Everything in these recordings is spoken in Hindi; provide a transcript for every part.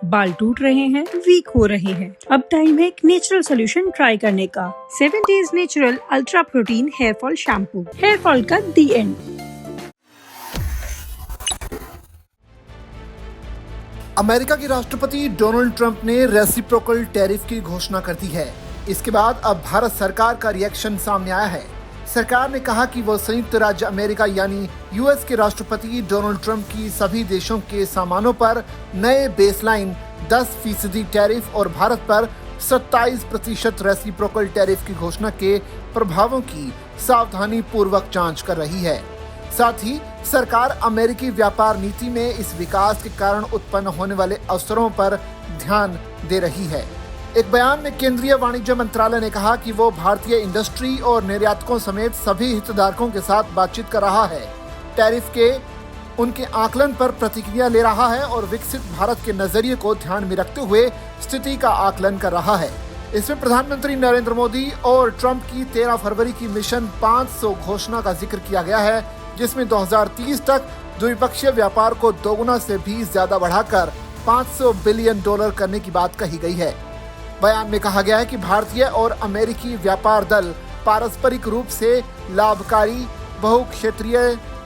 बाल टूट रहे हैं, वीक हो रहे हैं, अब टाइम है एक नेचुरल सोल्यूशन ट्राई करने का। 7 Days natural ultra protein hair fall shampoo, hair fall का दी एंड। अमेरिका के राष्ट्रपति डोनाल्ड ट्रंप ने रेसिप्रोकल टैरिफ की घोषणा कर दी है। इसके बाद अब भारत सरकार का रिएक्शन सामने आया है। सरकार ने कहा कि वो संयुक्त राज्य अमेरिका यानी यूएस के राष्ट्रपति डोनाल्ड ट्रंप की सभी देशों के सामानों पर नए बेसलाइन 10% टैरिफ और भारत पर 27% रेसिप्रोकल टैरिफ की घोषणा के प्रभावों की सावधानी पूर्वक जांच कर रही है। साथ ही सरकार अमेरिकी व्यापार नीति में इस विकास के कारण उत्पन्न होने वाले अवसरों पर ध्यान दे रही है। एक बयान में केंद्रीय वाणिज्य मंत्रालय ने कहा कि वो भारतीय इंडस्ट्री और निर्यातकों समेत सभी हितधारकों के साथ बातचीत कर रहा है, टैरिफ के उनके आकलन पर प्रतिक्रिया ले रहा है और विकसित भारत के नजरिए को ध्यान में रखते हुए स्थिति का आकलन कर रहा है। इसमें प्रधानमंत्री नरेंद्र मोदी और ट्रंप की 13 फरवरी की मिशन 500 घोषणा का जिक्र किया गया है, जिसमें 2030 तक द्विपक्षीय व्यापार को दोगुना से भी ज्यादा बढ़ाकर $500 बिलियन करने की बात कही गई है। बयान में कहा गया है कि भारतीय और अमेरिकी व्यापार दल पारस्परिक रूप से लाभकारी बहुक्षेत्रीय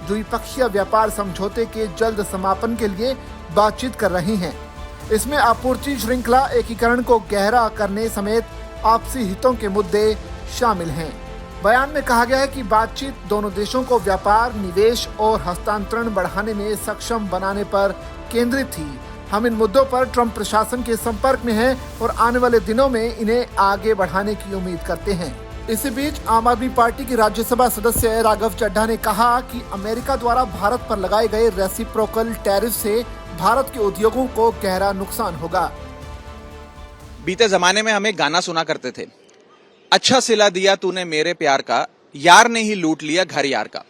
द्विपक्षीय व्यापार समझौते के जल्द समापन के लिए बातचीत कर रहे हैं। इसमें आपूर्ति श्रृंखला एकीकरण को गहरा करने समेत आपसी हितों के मुद्दे शामिल हैं। बयान में कहा गया है कि बातचीत दोनों देशों को व्यापार, निवेश और हस्तांतरण बढ़ाने में सक्षम बनाने पर केंद्रित थी। हम इन मुद्दों पर ट्रंप प्रशासन के संपर्क में हैं और आने वाले दिनों में इन्हें आगे बढ़ाने की उम्मीद करते हैं। इसी बीच आम आदमी पार्टी के राज्यसभा सदस्य राघव चड्ढा ने कहा कि अमेरिका द्वारा भारत पर लगाए गए रेसिप्रोकल टैरिफ से भारत के उद्योगों को गहरा नुकसान होगा। बीते जमाने में हमें गाना सुना करते थे, अच्छा सिला दिया तूने मेरे प्यार का, यार ने ही लूट लिया घर यार का।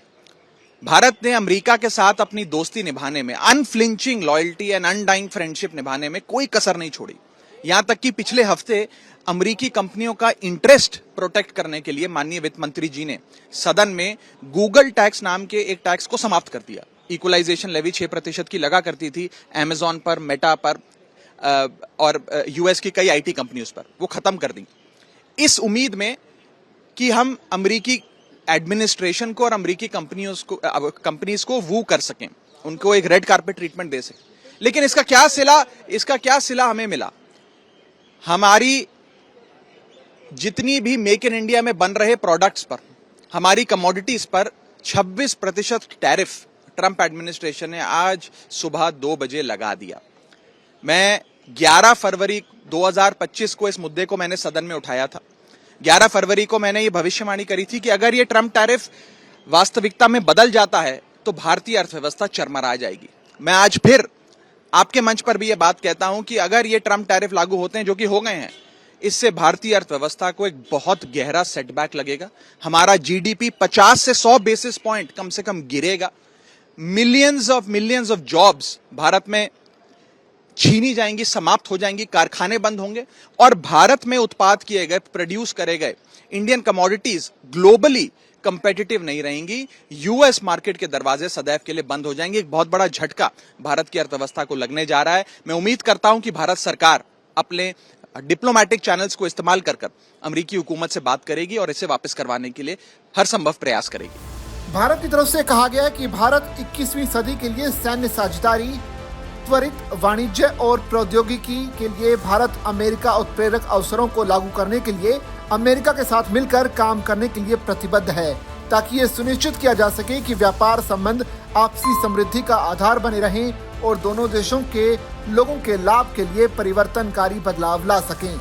भारत ने अमेरिका के साथ अपनी दोस्ती निभाने में, unflinching loyalty and undying friendship निभाने में कोई कसर नहीं छोड़ी। यहां तक कि पिछले हफ्ते अमेरिकी कंपनियों का इंटरेस्ट प्रोटेक्ट करने के लिए माननीय वित्त मंत्री जी ने सदन में गूगल टैक्स नाम के एक टैक्स को समाप्त कर दिया। इक्वलाइजेशन लेवी 6% की लगा करती थी अमेजॉन पर, मेटा पर और यूएस की कई आईटी कंपनियों पर, वो खत्म कर दी, इस उम्मीद में कि हम अमेरिकी एडमिनिस्ट्रेशन को और अमेरिकी कंपनीज को वू कर सकें, उनको एक रेड कार्पेट ट्रीटमेंट दे सकें। लेकिन इसका क्या सिला हमें मिला? हमारी जितनी भी मेक इन इंडिया में बन रहे प्रोडक्ट्स पर, हमारी कमोडिटीज पर 26% टैरिफ ट्रंप एडमिनिस्ट्रेशन ने आज सुबह 2 बजे लगा दिया। मैं 11 फरवरी 2025 को इस मुद्दे को मैंने सदन में उठाया था। 11 फरवरी को मैंने ये भविष्यवाणी करी थी कि अगर ये ट्रंप टैरिफ वास्तविकता में बदल जाता है तो भारतीय अर्थव्यवस्था चरमरा जाएगी। मैं आज फिर आपके मंच पर भी ये बात कहता हूं कि अगर ये ट्रंप टैरिफ लागू होते हैं, जो कि हो गए हैं, इससे भारतीय अर्थव्यवस्था को एक बहुत गहरा सेटबैक लगेगा। हमारा जीडीपी 50 से 100 बेसिस पॉइंट कम से कम गिरेगा। मिलियंस ऑफ जॉब्स भारत में छीनी जाएंगी, समाप्त हो जाएंगी, कारखाने बंद होंगे और भारत में उत्पाद किए गए, प्रोड्यूस करे गए इंडियन कमोडिटीज ग्लोबली कंपेटिटिव नहीं रहेंगी। यूएस मार्केट के दरवाजे सदैव के लिए बंद हो जाएंगे। एक बहुत बड़ा झटका भारत की अर्थव्यवस्था को लगने जा रहा है। मैं उम्मीद करता हूं कि भारत सरकार अपने डिप्लोमैटिक चैनल्स को इस्तेमाल कर अमेरिकी हुकूमत से बात करेगी और इसे वापस करवाने के लिए हर संभव प्रयास करेगी। भारत की तरफ से कहा गया है कि भारत 21वीं सदी के लिए सैन्य साझेदारी, त्वरित वाणिज्य और प्रौद्योगिकी के लिए भारत अमेरिका उत्प्रेरक अवसरों को लागू करने के लिए अमेरिका के साथ मिलकर काम करने के लिए प्रतिबद्ध है, ताकि ये सुनिश्चित किया जा सके कि व्यापार संबंध आपसी समृद्धि का आधार बने रहें और दोनों देशों के लोगों के लाभ के लिए परिवर्तनकारी बदलाव ला सकें।